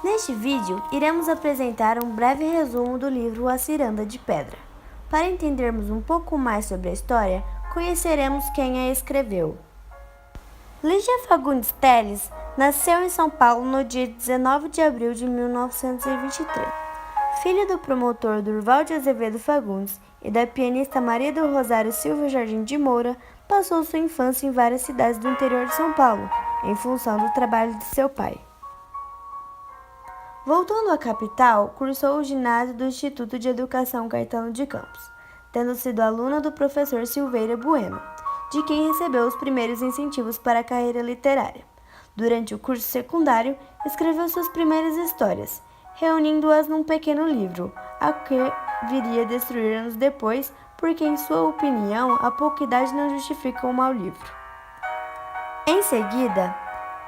Neste vídeo, iremos apresentar um breve resumo do livro A Ciranda de Pedra. Para entendermos um pouco mais sobre a história, conheceremos quem a escreveu. Lígia Fagundes Telles nasceu em São Paulo no dia 19 de abril de 1923. Filha do promotor Durval de Azevedo Fagundes e da pianista Maria do Rosário Silva Jardim de Moura, passou sua infância em várias cidades do interior de São Paulo, em função do trabalho de seu pai. Voltando à capital, cursou o ginásio do Instituto de Educação Caetano de Campos, tendo sido aluna do professor Silveira Bueno, de quem recebeu os primeiros incentivos para a carreira literária. Durante o curso secundário, escreveu suas primeiras histórias, reunindo-as num pequeno livro, a que viria a destruir anos depois, porque, em sua opinião, a pouca idade não justifica um mau livro. Em seguida,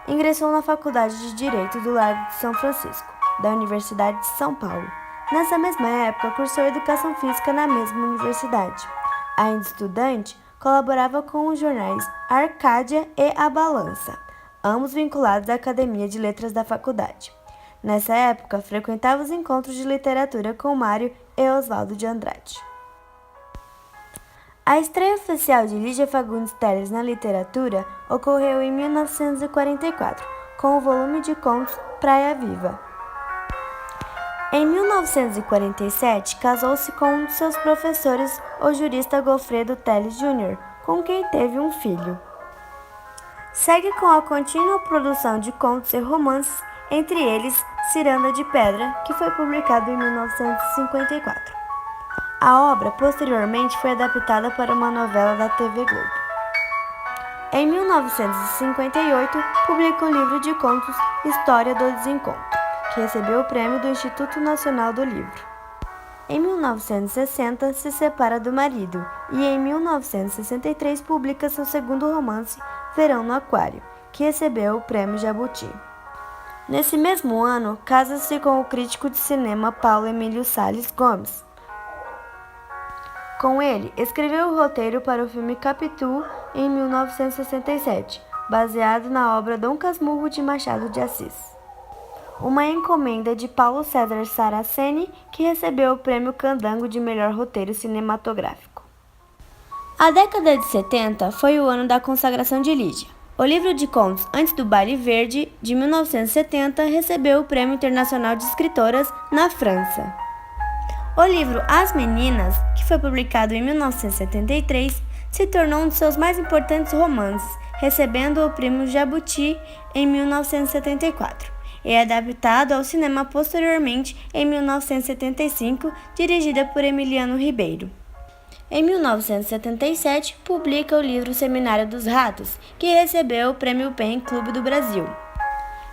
ingressou na Faculdade de Direito do Largo de São Francisco, da Universidade de São Paulo. Nessa mesma época, cursou Educação Física na mesma universidade. Ainda estudante, colaborava com os jornais Arcádia e A Balança, ambos vinculados à Academia de Letras da faculdade. Nessa época, frequentava os encontros de literatura com Mário e Oswaldo de Andrade. A estreia oficial de Lígia Fagundes Telles na literatura ocorreu em 1944, com o volume de contos Praia Viva. Em 1947, casou-se com um de seus professores, o jurista Goffredo Telles Jr., com quem teve um filho. Segue com a contínua produção de contos e romances, entre eles Ciranda de Pedra, que foi publicado em 1954. A obra, posteriormente, foi adaptada para uma novela da TV Globo. Em 1958, publica o livro de contos História do Desencontro, que recebeu o prêmio do Instituto Nacional do Livro. Em 1960, se separa do marido e, em 1963, publica seu segundo romance, Verão no Aquário, que recebeu o prêmio Jabuti. Nesse mesmo ano, casa-se com o crítico de cinema Paulo Emílio Salles Gomes. Com ele, escreveu o roteiro para o filme Capitu em 1967, baseado na obra Dom Casmurro de Machado de Assis. Uma encomenda de Paulo César Saraceni, que recebeu o prêmio Candango de melhor roteiro cinematográfico. A década de 70 foi o ano da consagração de Lígia. O livro de contos Antes do Baile Verde, de 1970, recebeu o Prêmio Internacional de Escritoras na França. O livro As Meninas, que foi publicado em 1973, se tornou um de seus mais importantes romances, recebendo o Prêmio Jabuti em 1974. E adaptado ao cinema posteriormente em 1975, dirigida por Emiliano Ribeiro. Em 1977, publica o livro Seminário dos Ratos, que recebeu o Prêmio PEN Clube do Brasil.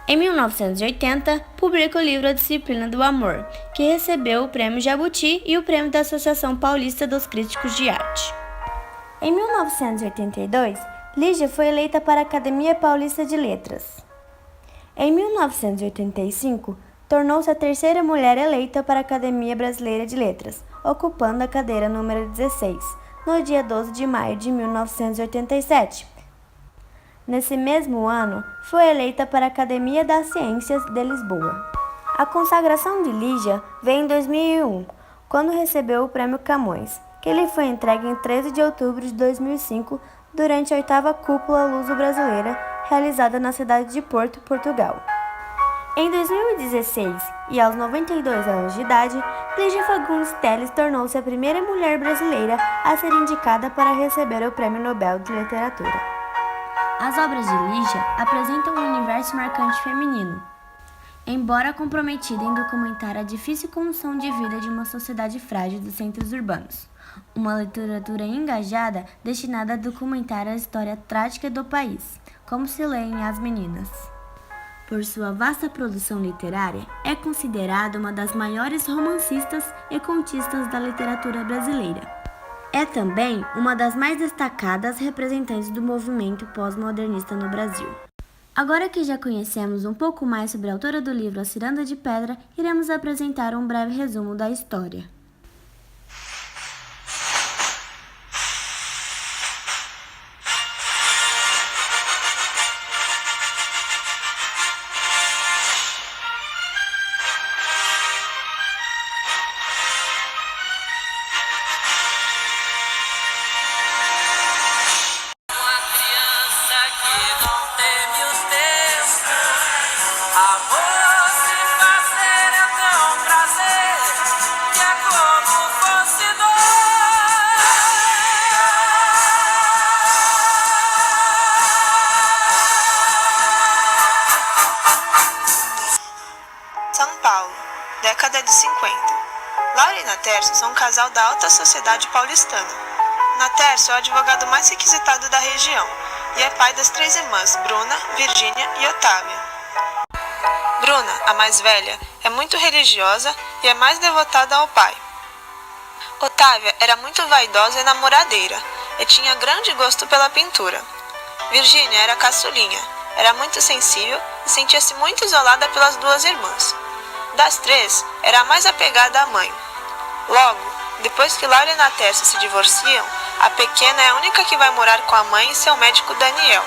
Em 1980, publica o livro A Disciplina do Amor, que recebeu o Prêmio Jabuti e o Prêmio da Associação Paulista dos Críticos de Arte. Em 1982, Lígia foi eleita para a Academia Paulista de Letras. Em 1985, tornou-se a terceira mulher eleita para a Academia Brasileira de Letras, ocupando a cadeira número 16, no dia 12 de maio de 1987. Nesse mesmo ano, foi eleita para a Academia das Ciências de Lisboa. A consagração de Lígia veio em 2001, quando recebeu o Prêmio Camões, que lhe foi entregue em 13 de outubro de 2005, durante a 8ª Cúpula Luso-Brasileira, realizada na cidade de Porto, Portugal. Em 2016, e aos 92 anos de idade, Lígia Fagundes Telles tornou-se a primeira mulher brasileira a ser indicada para receber o Prêmio Nobel de Literatura. As obras de Lígia apresentam um universo marcante feminino, embora comprometida em documentar a difícil condição de vida de uma sociedade frágil dos centros urbanos. Uma literatura engajada destinada a documentar a história trágica do país, como se lê em As Meninas. Por sua vasta produção literária, é considerada uma das maiores romancistas e contistas da literatura brasileira. É também uma das mais destacadas representantes do movimento pós-modernista no Brasil. Agora que já conhecemos um pouco mais sobre a autora do livro A Ciranda de Pedra, iremos apresentar um breve resumo da história. São Paulo, década de 50. Laura e Natércio são um casal da alta sociedade paulistana. Natércio é o advogado mais requisitado da região e é pai das 3 irmãs, Bruna, Virgínia e Otávia. Bruna, a mais velha, é muito religiosa e é mais devotada ao pai. Otávia era muito vaidosa e namoradeira e tinha grande gosto pela pintura. Virgínia era caçulinha, era muito sensível e sentia-se muito isolada pelas 2 irmãs. Das 3, era a mais apegada à mãe. Logo, depois que Laura e Natércio se divorciam, a pequena é a única que vai morar com a mãe e seu médico Daniel.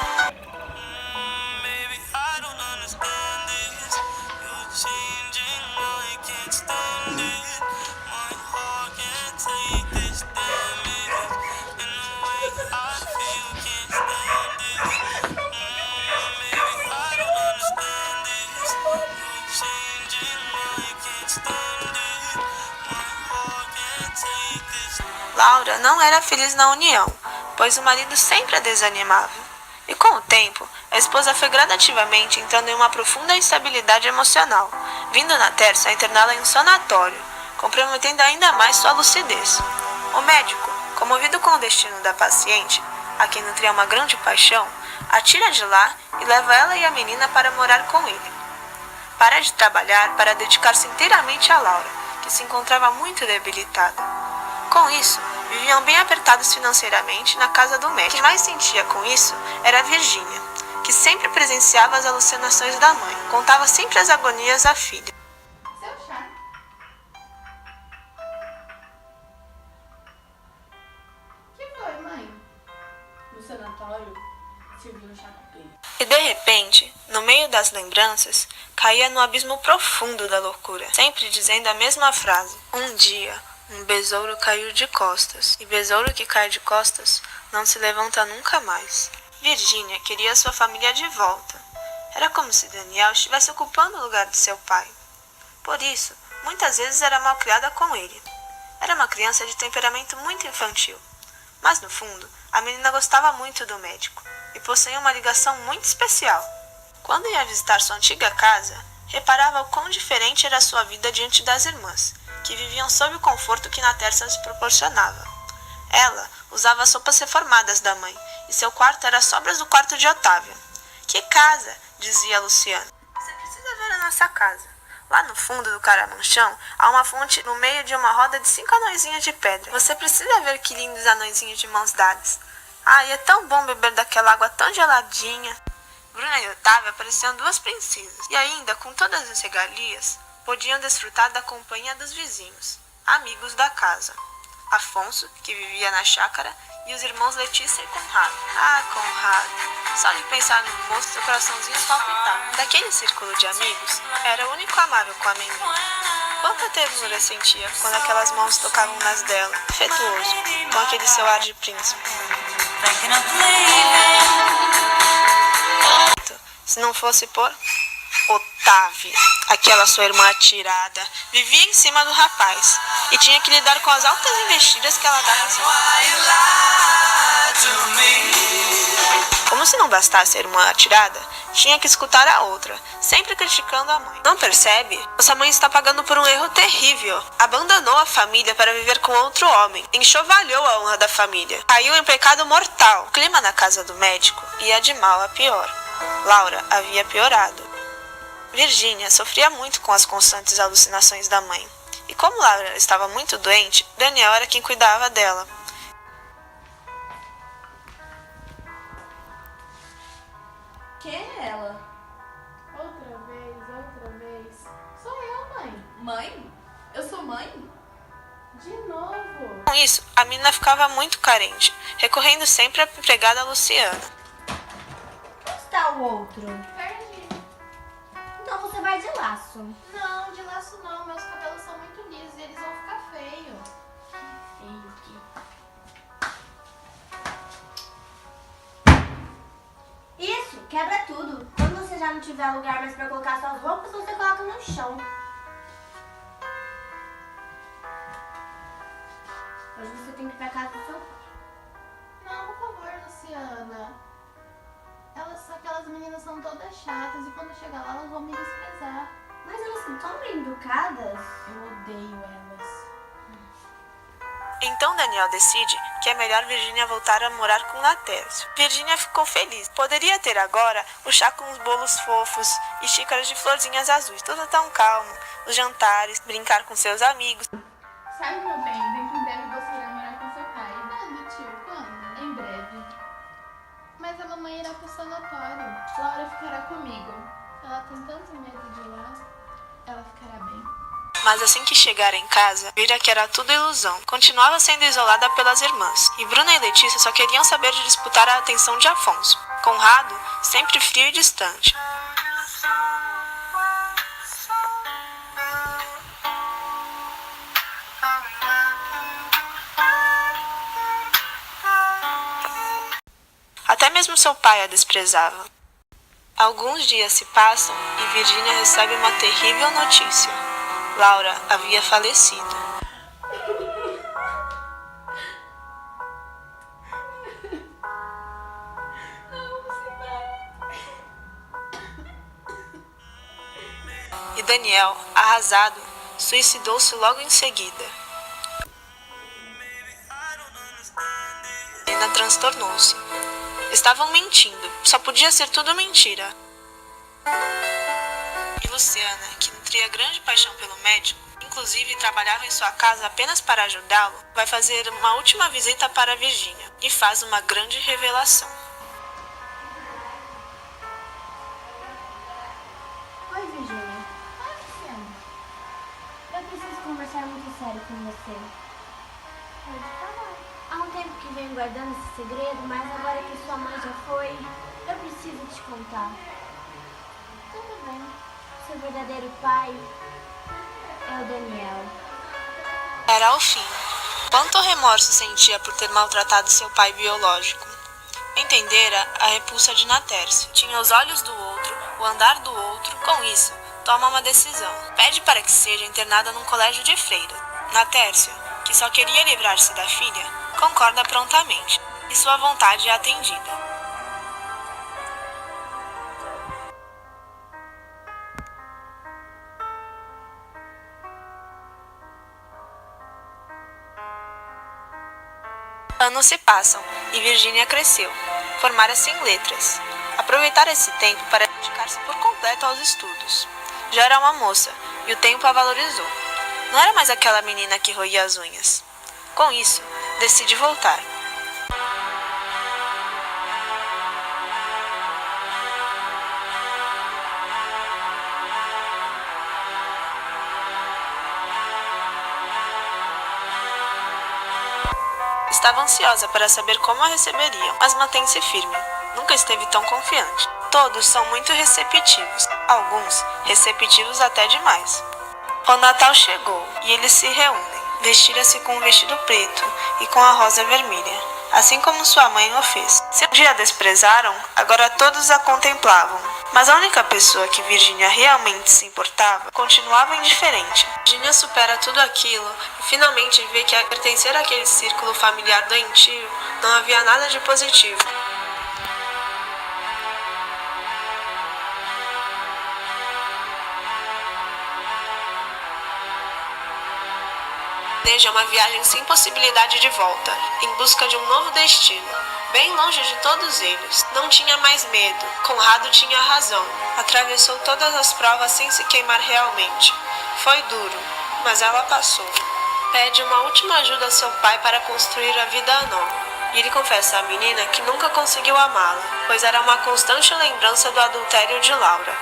Laura não era feliz na união, pois o marido sempre a desanimava. E com o tempo, a esposa foi gradativamente entrando em uma profunda instabilidade emocional, vindo Natércio a interná-la em um sanatório, comprometendo ainda mais sua lucidez. O médico, comovido com o destino da paciente, a quem nutria uma grande paixão, a tira de lá e leva ela e a menina para morar com ele. Para de trabalhar para dedicar-se inteiramente a Laura, que se encontrava muito debilitada. Com isso, viviam bem apertados financeiramente na casa do médico. Quem mais sentia com isso era Virgínia, que sempre presenciava as alucinações da mãe, contava sempre as agonias à filha. Seu chá. Que foi, mãe? No sanatório, serviu um chá com ele. E de repente, no meio das lembranças, caía no abismo profundo da loucura, sempre dizendo a mesma frase: um dia, um besouro caiu de costas, e besouro que cai de costas não se levanta nunca mais. Virgínia queria sua família de volta. Era como se Daniel estivesse ocupando o lugar de seu pai. Por isso, muitas vezes era mal criada com ele. Era uma criança de temperamento muito infantil. Mas no fundo, a menina gostava muito do médico e possuía uma ligação muito especial. Quando ia visitar sua antiga casa, reparava o quão diferente era sua vida diante das irmãs, que viviam sob o conforto que Natércio lhes proporcionava. Ela usava as roupas reformadas da mãe, e seu quarto era sobras do quarto de Otávia. Que casa, dizia Luciana. Você precisa ver a nossa casa. Lá no fundo do caramanchão, há uma fonte no meio de uma roda de 5 anõezinhos de pedra. Você precisa ver que lindos anõezinhos de mãos dadas. Ai, é tão bom beber daquela água tão geladinha. Bruna e Otávia pareciam 2 princesas, e ainda, com todas as regalias, podiam desfrutar da companhia dos vizinhos, amigos da casa. Afonso, que vivia na chácara, e os irmãos Letícia e Conrado. Ah, Conrado! Só de pensar no moço, seu coraçãozinho palpitava. Daquele círculo de amigos, era o único amável com a menina. Quanta ternura sentia quando aquelas mãos tocavam nas dela, afetuoso, com aquele seu ar de príncipe. Se não fosse por Otávia, aquela sua irmã atirada, vivia em cima do rapaz e tinha que lidar com as altas investidas que ela dava em seu Como se não bastasse a irmã atirada, tinha que escutar a outra, sempre criticando a mãe. Não percebe? Nossa mãe está pagando por um erro terrível. Abandonou a família para viver com outro homem. Enxovalhou a honra da família. Caiu em pecado mortal. O clima na casa do médico ia de mal a pior. Laura havia piorado. Virgínia sofria muito com as constantes alucinações da mãe. E como Laura estava muito doente, Daniel era quem cuidava dela. Quem é ela? Outra vez. Sou eu, mãe. Mãe? Eu sou mãe? De novo. Com isso, a menina ficava muito carente, recorrendo sempre à empregada Luciana. Onde está o outro? Perdi. Então você vai de laço. Não, de laço não. Meus cabelos são muito lisos e eles vão ficar feios. Feio aqui. Isso, quebra tudo. Quando você já não tiver lugar mais pra colocar suas roupas, você coloca no chão. Hoje você tem que ir pra casa do seu pai. Não, por favor, Luciana. Aquelas meninas são todas chatas e quando eu chegar lá elas vão me desprezar. Mas elas são tão bem educadas. Eu odeio elas. Então Daniel decide que é melhor Virginia voltar a morar com Natércio. Virginia ficou feliz. Poderia ter agora o chá com os bolos fofos e xícaras de florzinhas azuis. Tudo tão calmo. Os jantares, brincar com seus amigos. Sabe, meu bem, dentro em breve você irá morar com seu pai. Quando, tio? Quando? Em breve. Mas a mamãe irá pro sanatório. Laura ficará comigo. Ela tem tanto medo de lá. Ela ficará bem. Mas assim que chegar em casa, vira que era tudo ilusão. Continuava sendo isolada pelas irmãs. E Bruna e Letícia só queriam saber de disputar a atenção de Afonso. Conrado, sempre frio e distante. Até mesmo seu pai a desprezava. Alguns dias se passam e Virginia recebe uma terrível notícia. Laura havia falecido. E Daniel, arrasado, suicidou-se logo em seguida. Helena transtornou-se. Estavam mentindo. Só podia ser tudo mentira. E Luciana, que nutria grande paixão pelo médico, inclusive trabalhava em sua casa apenas para ajudá-lo, vai fazer uma última visita para Virginia e faz uma grande revelação. Oi, Virginia. Ai, Luciana. Eu preciso conversar muito sério com você. Pode falar. Há um tempo que venho guardando esse segredo, mas agora que sua mãe já foi, eu preciso te contar. Tudo bem. Seu verdadeiro pai é o Daniel. Era o fim. Quanto remorso sentia por ter maltratado seu pai biológico. Entendera a repulsa de Natércio. Tinha os olhos do outro, o andar do outro. Com isso, toma uma decisão. Pede para que seja internada num colégio de freiras. Natércio, que só queria livrar-se da filha, concorda prontamente. E sua vontade é atendida. Anos se passam e Virginia cresceu. Formara-se em letras. Aproveitara esse tempo para dedicar-se por completo aos estudos. Já era uma moça e o tempo a valorizou. Não era mais aquela menina que roía as unhas. Com isso, decide voltar. Estava ansiosa para saber como a receberiam, mas mantém-se firme. Nunca esteve tão confiante. Todos são muito receptivos, alguns receptivos até demais. O Natal chegou e eles se reúnem. Vestira-se com um vestido preto e com a rosa vermelha, assim como sua mãe o fez. Se um dia a desprezaram, agora todos a contemplavam. Mas a única pessoa que Virginia realmente se importava continuava indiferente. Virginia supera tudo aquilo e finalmente vê que ao pertencer àquele círculo familiar doentio não havia nada de positivo. Planeja uma viagem sem possibilidade de volta, em busca de um novo destino, bem longe de todos eles. Não tinha mais medo. Conrado tinha razão. Atravessou todas as provas sem se queimar realmente. Foi duro, mas ela passou. Pede uma última ajuda a seu pai para construir a vida nova. E ele confessa à menina que nunca conseguiu amá-la, pois era uma constante lembrança do adultério de Laura.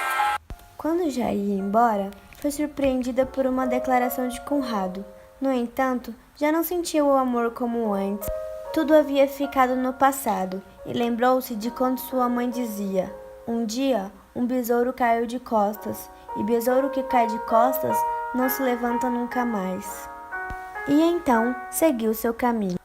Quando já ia embora, foi surpreendida por uma declaração de Conrado. No entanto, já não sentia o amor como antes. Tudo havia ficado no passado e lembrou-se de quando sua mãe dizia: um dia, um besouro caiu de costas, e besouro que cai de costas não se levanta nunca mais. E então seguiu seu caminho.